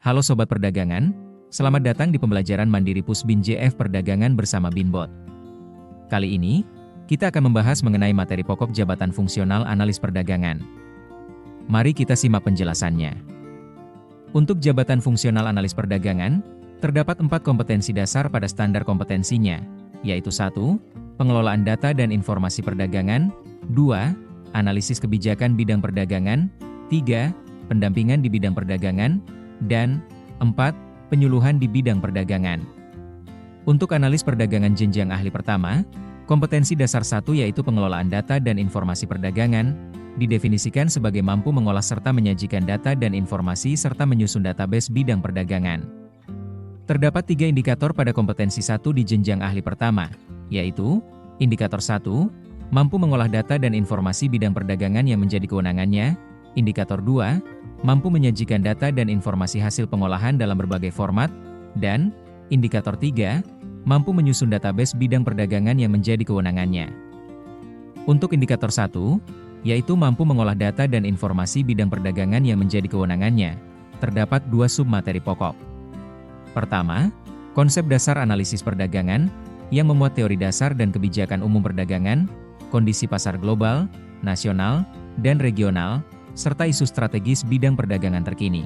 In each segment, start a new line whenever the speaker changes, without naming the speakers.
Halo Sobat Perdagangan, selamat datang di pembelajaran Mandiri Pusbin JF Perdagangan bersama Binbot. Kali ini, kita akan membahas mengenai materi pokok jabatan fungsional analis perdagangan. Mari kita simak penjelasannya. Untuk jabatan fungsional analis perdagangan, terdapat 4 kompetensi dasar pada standar kompetensinya, yaitu 1. Pengelolaan data dan informasi perdagangan, 2. Analisis kebijakan bidang perdagangan, 3. Pendampingan di bidang perdagangan, dan 4. Penyuluhan di bidang perdagangan. Untuk analis perdagangan jenjang ahli pertama, kompetensi dasar 1 yaitu pengelolaan data dan informasi perdagangan, didefinisikan sebagai mampu mengolah serta menyajikan data dan informasi serta menyusun database bidang perdagangan. Terdapat 3 indikator pada kompetensi 1 di jenjang ahli pertama, yaitu indikator 1, mampu mengolah data dan informasi bidang perdagangan yang menjadi kewenangannya, indikator 2, mampu menyajikan data dan informasi hasil pengolahan dalam berbagai format, dan indikator 3, mampu menyusun database bidang perdagangan yang menjadi kewenangannya. Untuk indikator 1, yaitu mampu mengolah data dan informasi bidang perdagangan yang menjadi kewenangannya, terdapat 2 submateri pokok. Pertama, konsep dasar analisis perdagangan, yang memuat teori dasar dan kebijakan umum perdagangan, kondisi pasar global, nasional, dan regional, serta isu strategis bidang perdagangan terkini.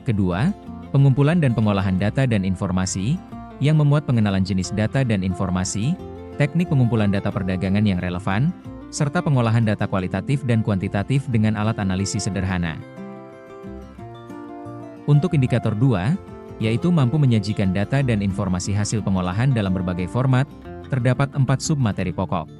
Kedua, pengumpulan dan pengolahan data dan informasi, yang memuat pengenalan jenis data dan informasi, teknik pengumpulan data perdagangan yang relevan, serta pengolahan data kualitatif dan kuantitatif dengan alat analisis sederhana. Untuk indikator 2, yaitu mampu menyajikan data dan informasi hasil pengolahan dalam berbagai format, terdapat 4 submateri pokok.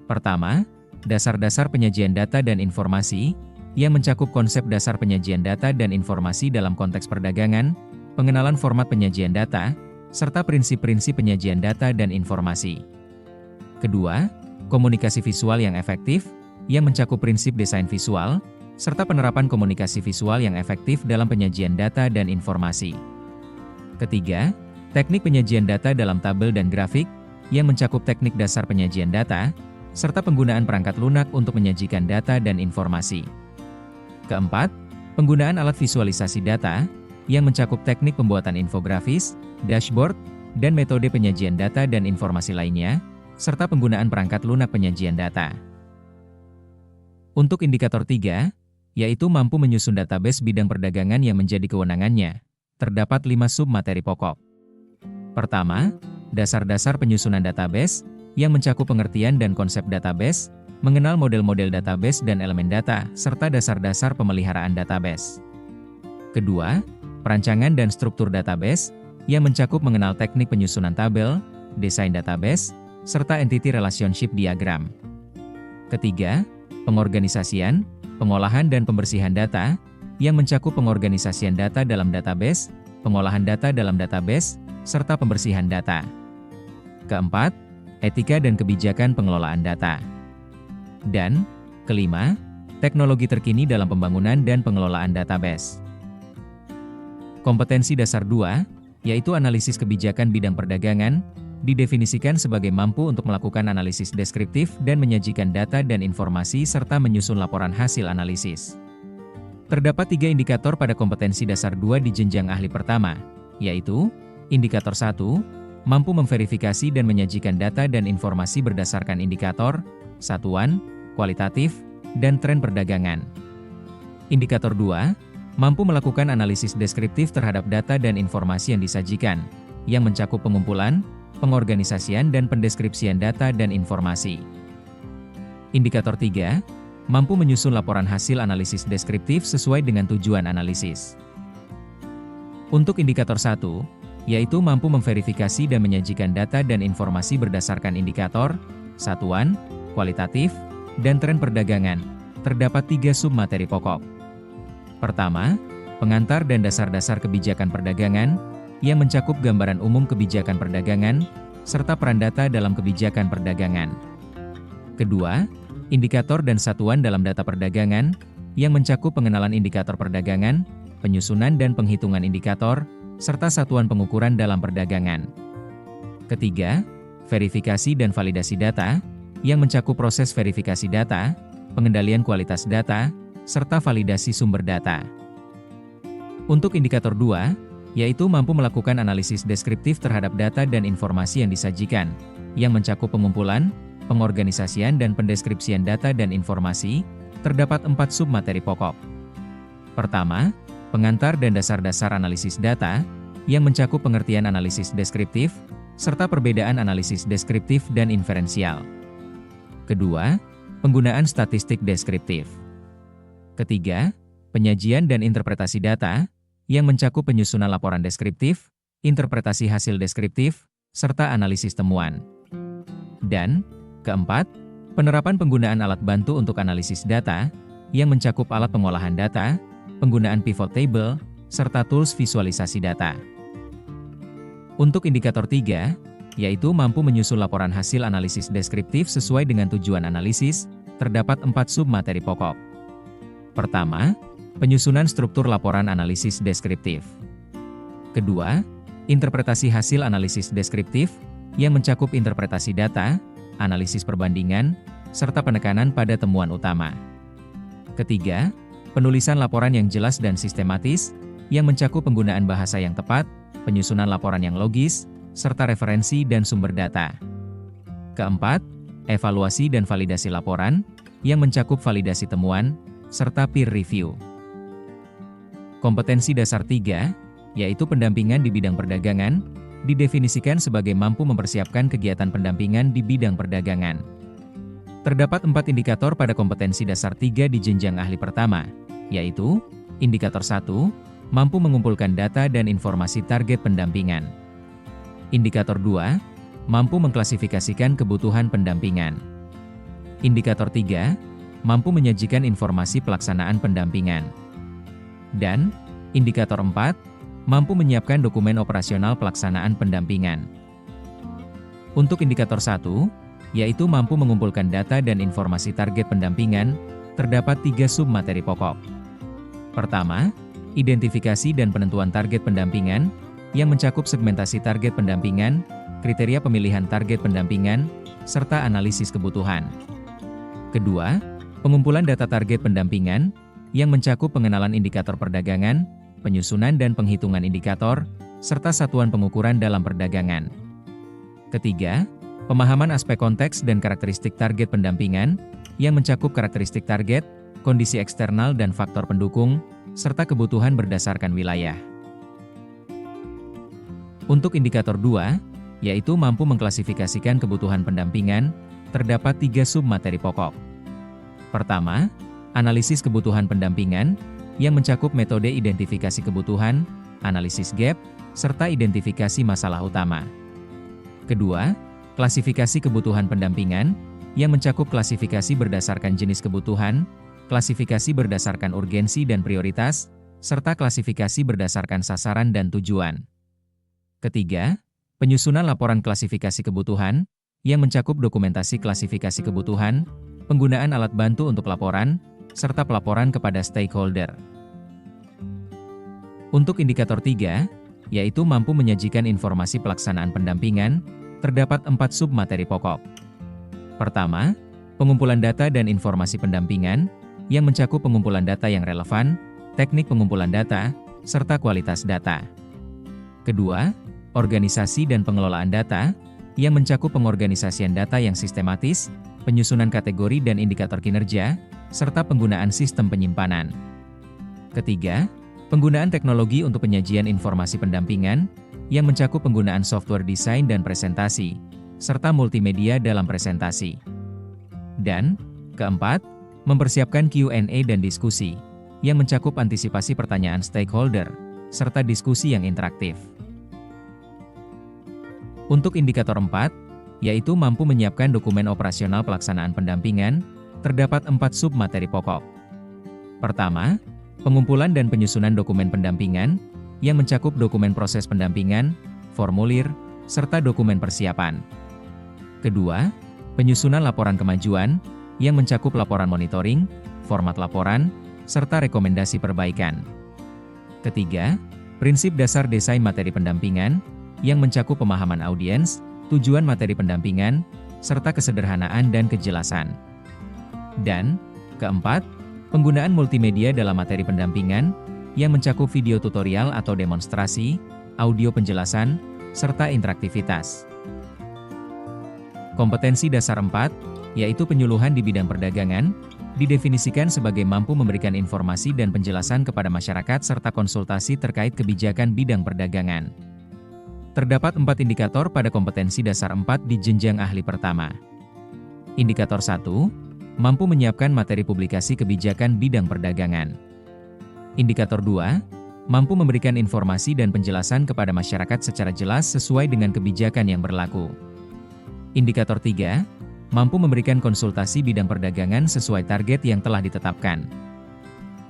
Pertama, dasar-dasar penyajian data dan informasi, yang mencakup konsep dasar penyajian data dan informasi dalam konteks perdagangan, pengenalan format penyajian data, serta prinsip-prinsip penyajian data dan informasi. Kedua, komunikasi visual yang efektif, yang mencakup prinsip desain visual, serta penerapan komunikasi visual yang efektif dalam penyajian data dan informasi. Ketiga, teknik penyajian data dalam tabel dan grafik, yang mencakup teknik dasar penyajian data, serta penggunaan perangkat lunak untuk menyajikan data dan informasi. Keempat, penggunaan alat visualisasi data, yang mencakup teknik pembuatan infografis, dashboard, dan metode penyajian data dan informasi lainnya, serta penggunaan perangkat lunak penyajian data. Untuk indikator 3, yaitu mampu menyusun database bidang perdagangan yang menjadi kewenangannya, terdapat 5 submateri pokok. Pertama, dasar-dasar penyusunan database, yang mencakup pengertian dan konsep database, mengenal model-model database dan elemen data, serta dasar-dasar pemeliharaan database. Kedua, perancangan dan struktur database, yang mencakup mengenal teknik penyusunan tabel, desain database, serta entity relationship diagram. Ketiga, pengorganisasian, pengolahan dan pembersihan data, yang mencakup pengorganisasian data dalam database, pengolahan data dalam database, serta pembersihan data. Keempat, etika dan kebijakan pengelolaan data. Dan, kelima, teknologi terkini dalam pembangunan dan pengelolaan database. Kompetensi dasar 2, yaitu analisis kebijakan bidang perdagangan, didefinisikan sebagai mampu untuk melakukan analisis deskriptif dan menyajikan data dan informasi serta menyusun laporan hasil analisis. Terdapat 3 indikator pada kompetensi dasar 2 di jenjang ahli pertama, yaitu indikator 1, mampu memverifikasi dan menyajikan data dan informasi berdasarkan indikator, satuan, kualitatif, dan tren perdagangan. Indikator 2, mampu melakukan analisis deskriptif terhadap data dan informasi yang disajikan, yang mencakup pengumpulan, pengorganisasian dan pendeskripsian data dan informasi. Indikator 3, mampu menyusun laporan hasil analisis deskriptif sesuai dengan tujuan analisis. Untuk indikator 1, yaitu mampu memverifikasi dan menyajikan data dan informasi berdasarkan indikator, satuan, kualitatif, dan tren perdagangan, terdapat 3 submateri pokok. Pertama, pengantar dan dasar-dasar kebijakan perdagangan, yang mencakup gambaran umum kebijakan perdagangan, serta peran data dalam kebijakan perdagangan. Kedua, indikator dan satuan dalam data perdagangan, yang mencakup pengenalan indikator perdagangan, penyusunan dan penghitungan indikator, serta satuan pengukuran dalam perdagangan. Ketiga, verifikasi dan validasi data, yang mencakup proses verifikasi data, pengendalian kualitas data, serta validasi sumber data. Untuk indikator 2, yaitu mampu melakukan analisis deskriptif terhadap data dan informasi yang disajikan, yang mencakup pengumpulan, pengorganisasian dan pendeskripsian data dan informasi, terdapat 4 submateri pokok. Pertama, pengantar dan dasar-dasar analisis data, yang mencakup pengertian analisis deskriptif, serta perbedaan analisis deskriptif dan inferensial. Kedua, penggunaan statistik deskriptif. Ketiga, penyajian dan interpretasi data, yang mencakup penyusunan laporan deskriptif, interpretasi hasil deskriptif, serta analisis temuan. Dan, keempat, penerapan penggunaan alat bantu untuk analisis data, yang mencakup alat pengolahan data, penggunaan pivot table, serta tools visualisasi data. Untuk indikator 3, yaitu mampu menyusun laporan hasil analisis deskriptif sesuai dengan tujuan analisis, terdapat 4 submateri pokok. Pertama, penyusunan struktur laporan analisis deskriptif. Kedua, interpretasi hasil analisis deskriptif, yang mencakup interpretasi data, analisis perbandingan, serta penekanan pada temuan utama. Ketiga, penulisan laporan yang jelas dan sistematis, yang mencakup penggunaan bahasa yang tepat, penyusunan laporan yang logis, serta referensi dan sumber data. Keempat, evaluasi dan validasi laporan, yang mencakup validasi temuan, serta peer review. Kompetensi dasar 3, yaitu pendampingan di bidang perdagangan, didefinisikan sebagai mampu mempersiapkan kegiatan pendampingan di bidang perdagangan. Terdapat 4 indikator pada kompetensi dasar 3 di jenjang ahli pertama, yaitu, indikator 1, mampu mengumpulkan data dan informasi target pendampingan. Indikator 2, mampu mengklasifikasikan kebutuhan pendampingan. Indikator 3, mampu menyajikan informasi pelaksanaan pendampingan. Dan, indikator 4, mampu menyiapkan dokumen operasional pelaksanaan pendampingan. Untuk indikator 1, yaitu mampu mengumpulkan data dan informasi target pendampingan, terdapat 3 submateri pokok. Pertama, identifikasi dan penentuan target pendampingan, yang mencakup segmentasi target pendampingan, kriteria pemilihan target pendampingan, serta analisis kebutuhan. Kedua, pengumpulan data target pendampingan, yang mencakup pengenalan indikator perdagangan, penyusunan dan penghitungan indikator, serta satuan pengukuran dalam perdagangan. Ketiga, pemahaman aspek konteks dan karakteristik target pendampingan, yang mencakup karakteristik target, kondisi eksternal dan faktor pendukung, serta kebutuhan berdasarkan wilayah. Untuk indikator 2, yaitu mampu mengklasifikasikan kebutuhan pendampingan, terdapat 3 submateri pokok. Pertama, analisis kebutuhan pendampingan, yang mencakup metode identifikasi kebutuhan, analisis gap, serta identifikasi masalah utama. Kedua, klasifikasi kebutuhan pendampingan, yang mencakup klasifikasi berdasarkan jenis kebutuhan, klasifikasi berdasarkan urgensi dan prioritas, serta klasifikasi berdasarkan sasaran dan tujuan. Ketiga, penyusunan laporan klasifikasi kebutuhan, yang mencakup dokumentasi klasifikasi kebutuhan, penggunaan alat bantu untuk laporan, serta pelaporan kepada stakeholder. Untuk indikator 3, yaitu mampu menyajikan informasi pelaksanaan pendampingan, terdapat 4 submateri pokok. Pertama, pengumpulan data dan informasi pendampingan, yang mencakup pengumpulan data yang relevan, teknik pengumpulan data, serta kualitas data. Kedua, organisasi dan pengelolaan data, yang mencakup pengorganisasian data yang sistematis, penyusunan kategori dan indikator kinerja, serta penggunaan sistem penyimpanan. Ketiga, penggunaan teknologi untuk penyajian informasi pendampingan, yang mencakup penggunaan software desain dan presentasi, serta multimedia dalam presentasi. Dan, keempat, mempersiapkan Q&A dan diskusi, yang mencakup antisipasi pertanyaan stakeholder, serta diskusi yang interaktif. Untuk indikator 4, yaitu mampu menyiapkan dokumen operasional pelaksanaan pendampingan, terdapat 4 submateri pokok. Pertama, pengumpulan dan penyusunan dokumen pendampingan, yang mencakup dokumen proses pendampingan, formulir, serta dokumen persiapan. Kedua, penyusunan laporan kemajuan, yang mencakup laporan monitoring, format laporan, serta rekomendasi perbaikan. Ketiga, prinsip dasar desain materi pendampingan, yang mencakup pemahaman audiens, tujuan materi pendampingan, serta kesederhanaan dan kejelasan. Dan, keempat, penggunaan multimedia dalam materi pendampingan, yang mencakup video tutorial atau demonstrasi, audio penjelasan, serta interaktivitas. Kompetensi dasar 4, yaitu penyuluhan di bidang perdagangan, didefinisikan sebagai mampu memberikan informasi dan penjelasan kepada masyarakat serta konsultasi terkait kebijakan bidang perdagangan. Terdapat 4 indikator pada kompetensi dasar 4 di jenjang ahli pertama. Indikator 1, mampu menyiapkan materi publikasi kebijakan bidang perdagangan. Indikator 2, mampu memberikan informasi dan penjelasan kepada masyarakat secara jelas sesuai dengan kebijakan yang berlaku. Indikator 3, mampu memberikan konsultasi bidang perdagangan sesuai target yang telah ditetapkan.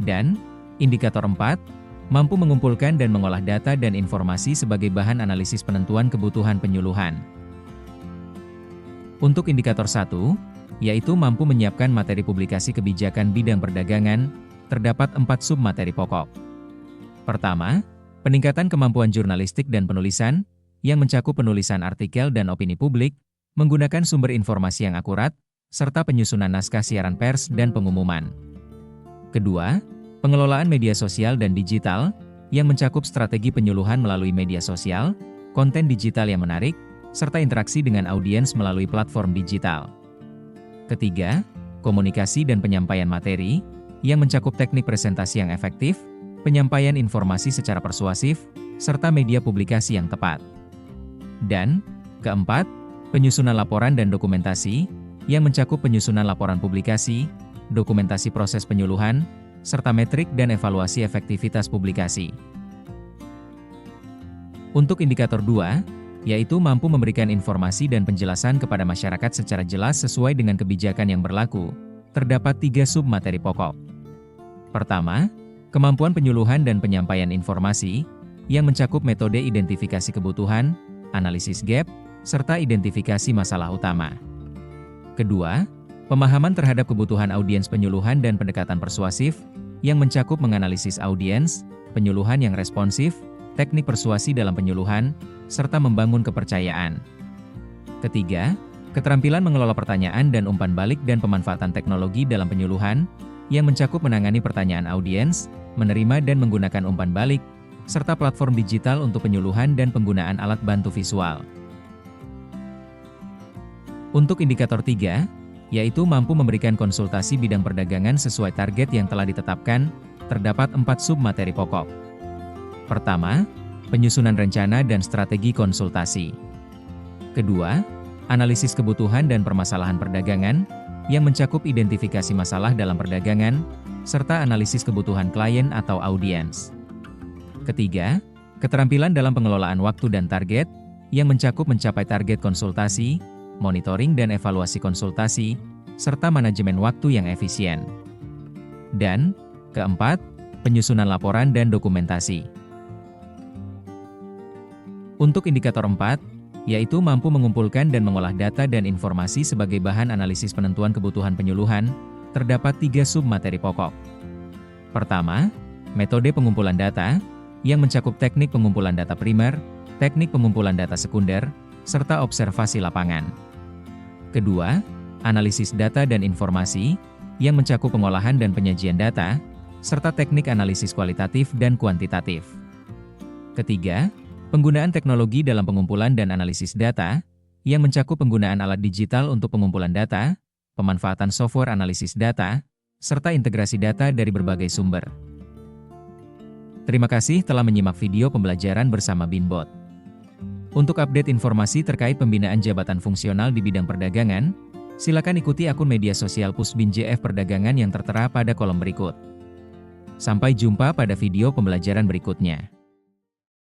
Dan, indikator 4, mampu mengumpulkan dan mengolah data dan informasi sebagai bahan analisis penentuan kebutuhan penyuluhan. Untuk indikator 1, yaitu mampu menyiapkan materi publikasi kebijakan bidang perdagangan, terdapat 4 submateri pokok. Pertama, peningkatan kemampuan jurnalistik dan penulisan, yang mencakup penulisan artikel dan opini publik, menggunakan sumber informasi yang akurat, serta penyusunan naskah siaran pers dan pengumuman. Kedua, pengelolaan media sosial dan digital, yang mencakup strategi penyuluhan melalui media sosial, konten digital yang menarik, serta interaksi dengan audiens melalui platform digital. Ketiga, komunikasi dan penyampaian materi, yang mencakup teknik presentasi yang efektif, penyampaian informasi secara persuasif, serta media publikasi yang tepat. Dan, keempat, penyusunan laporan dan dokumentasi, yang mencakup penyusunan laporan publikasi, dokumentasi proses penyuluhan, serta metrik dan evaluasi efektivitas publikasi. Untuk indikator 2, yaitu mampu memberikan informasi dan penjelasan kepada masyarakat secara jelas sesuai dengan kebijakan yang berlaku, terdapat 3 submateri pokok. Pertama, kemampuan penyuluhan dan penyampaian informasi, yang mencakup metode identifikasi kebutuhan, analisis gap, serta identifikasi masalah utama. Kedua, pemahaman terhadap kebutuhan audiens penyuluhan dan pendekatan persuasif, yang mencakup menganalisis audiens, penyuluhan yang responsif, teknik persuasi dalam penyuluhan, serta membangun kepercayaan. Ketiga, keterampilan mengelola pertanyaan dan umpan balik dan pemanfaatan teknologi dalam penyuluhan, yang mencakup menangani pertanyaan audiens, menerima dan menggunakan umpan balik, serta platform digital untuk penyuluhan dan penggunaan alat bantu visual. Untuk indikator 3, yaitu mampu memberikan konsultasi bidang perdagangan sesuai target yang telah ditetapkan, terdapat 4 submateri pokok. Pertama, penyusunan rencana dan strategi konsultasi. Kedua, analisis kebutuhan dan permasalahan perdagangan, yang mencakup identifikasi masalah dalam perdagangan, serta analisis kebutuhan klien atau audiens. Ketiga, keterampilan dalam pengelolaan waktu dan target, yang mencakup mencapai target konsultasi, monitoring dan evaluasi konsultasi, serta manajemen waktu yang efisien. Dan, keempat, penyusunan laporan dan dokumentasi. Untuk indikator 4, yaitu mampu mengumpulkan dan mengolah data dan informasi sebagai bahan analisis penentuan kebutuhan penyuluhan, terdapat 3 submateri pokok. Pertama, metode pengumpulan data, yang mencakup teknik pengumpulan data primer, teknik pengumpulan data sekunder, serta observasi lapangan. Kedua, analisis data dan informasi, yang mencakup pengolahan dan penyajian data, serta teknik analisis kualitatif dan kuantitatif. Ketiga, penggunaan teknologi dalam pengumpulan dan analisis data, yang mencakup penggunaan alat digital untuk pengumpulan data, pemanfaatan software analisis data, serta integrasi data dari berbagai sumber. Terima kasih telah menyimak video pembelajaran bersama Binbot. Untuk update informasi terkait pembinaan jabatan fungsional di bidang perdagangan, silakan ikuti akun media sosial Pusbin JF Perdagangan yang tertera pada kolom berikut. Sampai jumpa pada video pembelajaran berikutnya.